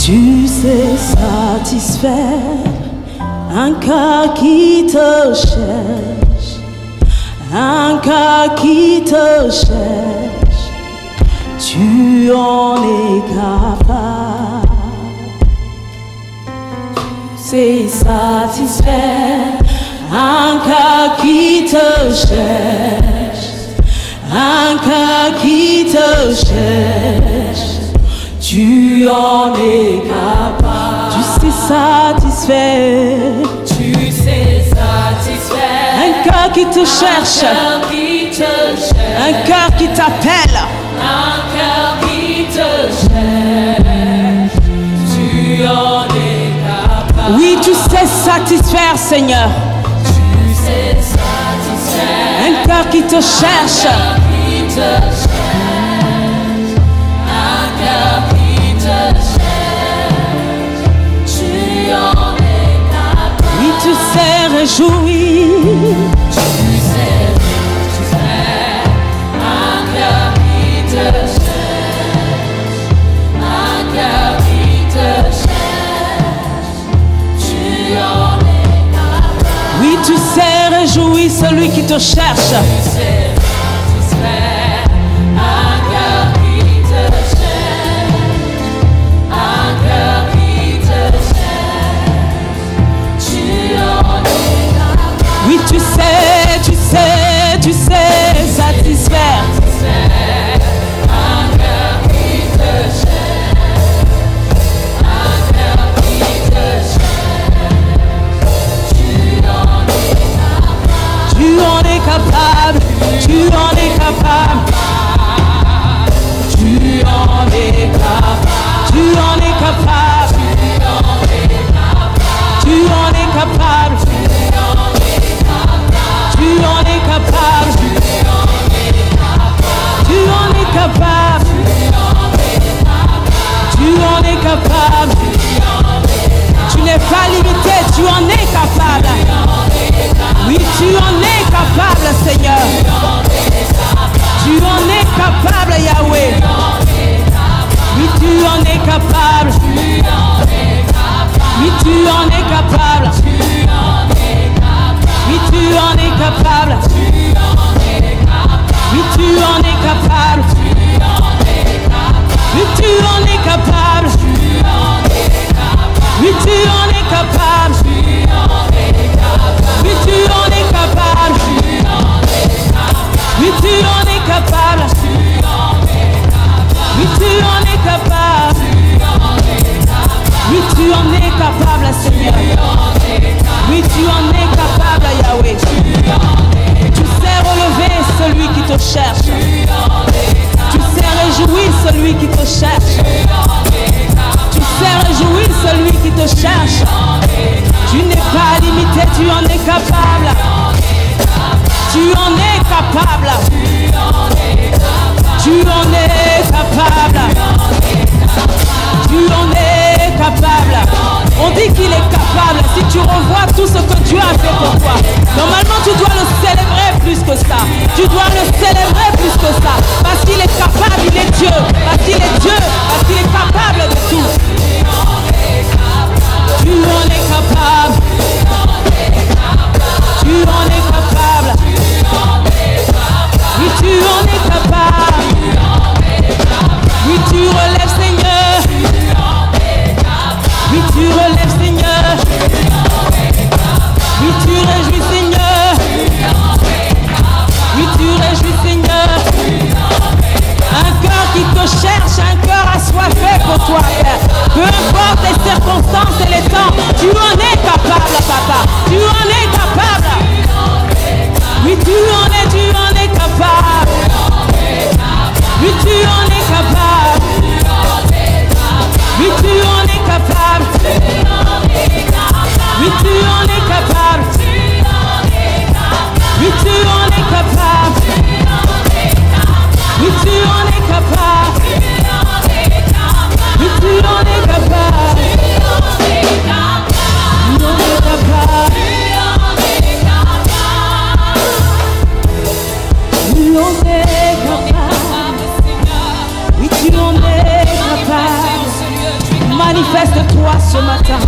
Tu sais satisfaire un cœur qui te cherche, un cœur qui te cherche, tu en es capable. Tu sais satisfaire un cœur qui te cherche, un cœur qui te cherche, tu en es capable. Tu sais satisfaire. Tu sais satisfaire. Un cœur qui te cherche. Un cœur qui te cherche. Un cœur qui t'appelle. Un cœur qui te cherche. Tu en es capable. Oui, tu sais satisfaire, Seigneur. Tu sais satisfaire. Un cœur qui te cherche. Un cœur qui te cherche. Tu sais réjouir. Tu sais un cœur qui te cherche, un cœur qui te cherche, tu en es capable. Oui, tu sais réjouir celui qui te cherche. Tu sais satisfaire un cœur qui te cherche, un cœur qui te cherche. Oui, tu sais satisfaire. Un cœur qui te cherche, un cœur qui te cherche, tu en es capable. Tu en es capable. Tu en es capable. Tu en es capable. Tu en es capable. Tu en es capable. Tu en es capable. Tu en es capable. Tu n'es pas limité, tu en es capable. Oui, tu en es capable, Seigneur. Tu en es capable, Yahweh. Oui, tu en es capable. Oui, tu en es capable. Oui, tu en es capable. Oui, tu en es capable. Oui, tu en es capable. Oui, tu en es capable. Oui, tu en es capable. Oui, tu en es capable. Oui, tu en es capable. Oui, tu en es capable, Seigneur. Oui, tu en es capable, Yahweh. Tu sais relever celui qui te cherche. Tu sais réjouir celui qui te cherche. Tu sais réjouir celui qui te cherche. Tu n'es pas limité, tu en es capable. Tu en es capable. Tu en es capable. Tu en es capable. On dit qu'il est capable. Si tu revois tout ce que Dieu a fait pour toi, normalement tu dois le célébrer plus que ça. Tu dois le célébrer plus que ça. Parce qu'il est capable, il est Dieu. Parce qu'il est Dieu, parce qu'il est capable de tout. Tu en es capable. Tu en es capable. Oui, tu en es capable. Oui, tu relèves, Seigneur. Oui, tu relèves, Seigneur. Oui, tu réjouis, Seigneur. Oui, tu réjouis, Seigneur. Un cœur qui te cherche, un cœur assoiffé pour toi, Père. Peu importe les circonstances et les temps, tu en es capable, Papa. Tu en es capable. Oui, tu en es capable. Oui, tu en es capable. Oui, tu en es capable. Oui, tu en es capable. Oui, tu en es capable. Oui, tu en es capable. Oui, tu en es capable. Tu en es capable. Tu en es capable. Oui, tu en es capable. manifeste-toi ce matin.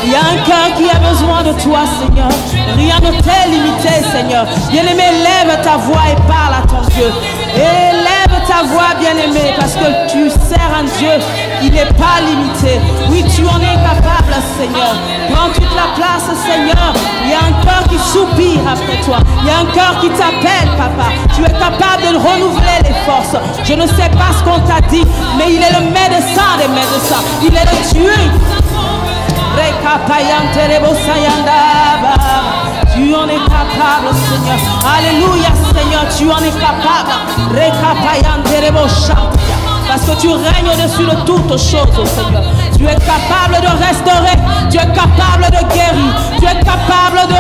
Il y a un cœur qui a besoin de toi, Seigneur. Rien ne t'est limité, Seigneur. Bien-aimé, lève ta voix et parle à ton Dieu. Élève ta voix, bien-aimé, parce que tu sers un Dieu qui n'est pas limité. Oui, tu en es capable, Seigneur. Prends toute la place, Seigneur. Il y a un cœur qui soupire après toi. Il y a un cœur qui t'appelle, Papa. Tu es capable de renouveler les forces. Je ne sais pas ce qu'on t'a dit, mais il est le médecin des médecins. Il est le Dieu. Tu en es capable, Seigneur. Alléluia, Seigneur, tu en es capable. Parce que tu règnes au-dessus de toutes choses, oh Seigneur. Tu es capable de restaurer. Tu es capable de guérir. Tu es capable de...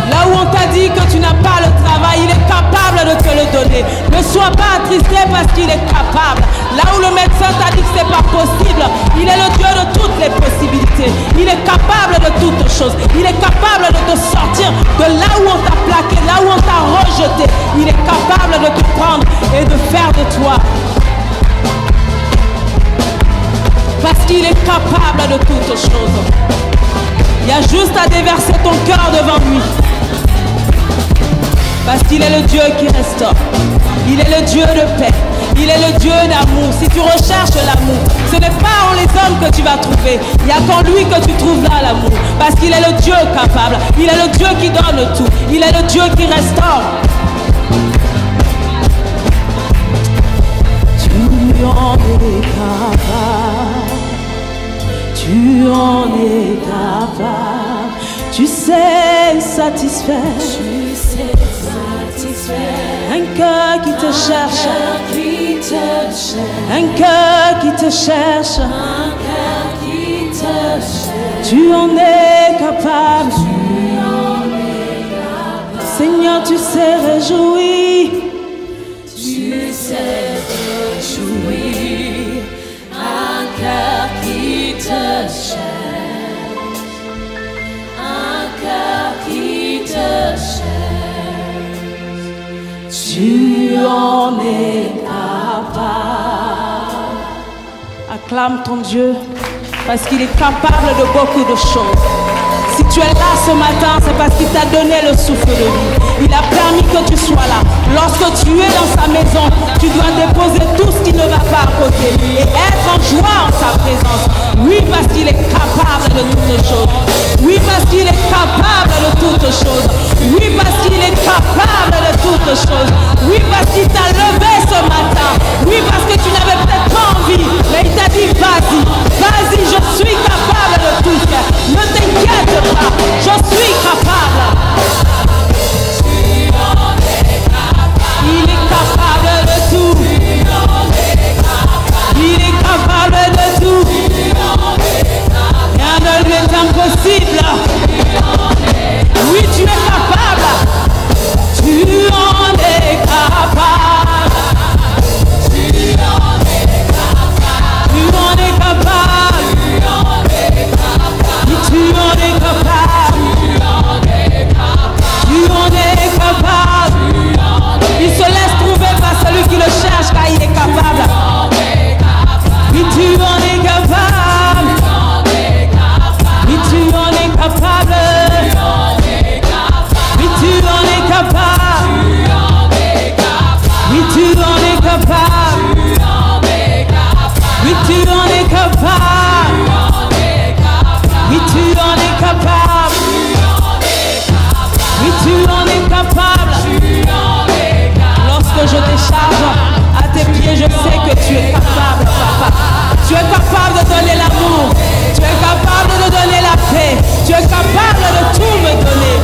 Là où on t'a dit que tu n'as pas le travail, il est capable de te le donner. Ne sois pas attristé parce qu'il est capable. Là où le médecin t'a dit que ce n'est pas possible, il est le Dieu de toutes les possibilités. Il est capable de toutes choses. Il est capable de te sortir de là où on t'a plaqué, là où on t'a rejeté. Il est capable de te prendre et de faire de toi. Parce qu'il est capable de toutes choses. Il y a juste à déverser ton cœur devant lui. Parce qu'il est le Dieu qui restaure. Il est le Dieu de paix. Il est le Dieu d'amour. Si tu recherches l'amour, ce n'est pas en les hommes que tu vas trouver. Il n'y a qu'en lui que tu trouveras l'amour. Parce qu'il est le Dieu capable. Il est le Dieu qui donne tout. Il est le Dieu qui restaure. Tu en es capable. Tu en es capable. Tu sais satisfaire. Tu sais satisfaire. Un cœur qui te cherche. Un cœur qui te cherche. Un cœur qui te cherche. Tu en es capable. Tu en es capable. Seigneur, tu sais réjouir. Tu sais réjouir. Un cœur qui te cherche. Un cœur qui te cherche. Tu en es capable. Acclame ton Dieu parce qu'il est capable de beaucoup de choses. Si tu es là ce matin, c'est parce qu'il t'a donné le souffle de vie. Il a permis que tu sois là. Lorsque tu es dans sa maison, tu dois déposer tout ce qui ne va pas à côté et être en joie en sa présence. Oui, parce qu'il est capable de toutes choses. Oui, parce qu'il est capable de toutes choses. Oui, parce qu'il est capable de toutes choses. Oui, parce qu'il t'a levé ce matin. Oui, parce que tu n'avais peut-être pas envie, mais il t'a dit vas-y, vas-y, je suis capable de tout faire. Ne t'inquiète pas, je suis capable. Il est capable de tout. Il est capable de tout. Rien ne lui est impossible. Oui, tu es capable. Tu en es capable. Tu en es capable. Tu en es capable. Tu en es capable. Tu en es capable. Il se laisse trouver par celui qui le cherche car il est capable. Oui, tu en es capable. Oui, tu en es capable. Oui, tu en es capable. Oui, tu en es capable. Oui, tu en es capable. Oui, tu en es capable. Oui, tu en es capable. Lorsque je décharge à tes pieds, je sais que tu es capable, papa. Tu es capable de donner l'amour. Tu es capable de donner la paix. Tu es capable de tout me donner.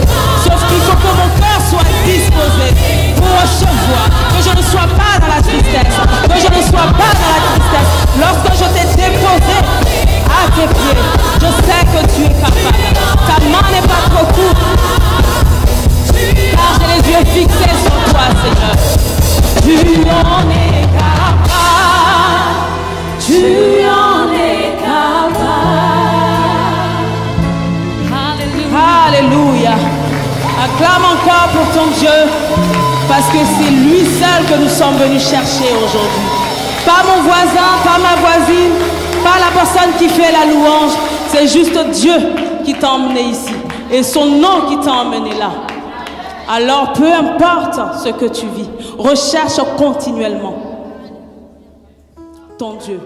Sauf qu'il faut que mon cœur soit disposé pour recevoir. Que je ne sois pas dans la tristesse. Que je ne sois pas dans la tristesse. Lorsque je t'ai déposé à tes pieds, je sais que tu es capable. Ta main n'est pas trop courte. Car j'ai les yeux fixés sur toi, Seigneur. Tu en es capable. Tu en es capable. Alléluia. Acclame encore pour ton Dieu. Parce que c'est lui seul que nous sommes venus chercher aujourd'hui. Pas mon voisin, pas ma voisine, pas la personne qui fait la louange. C'est juste Dieu qui t'a emmené ici. Et son nom qui t'a emmené là. Alors peu importe ce que tu vis, recherche continuellement ton Dieu.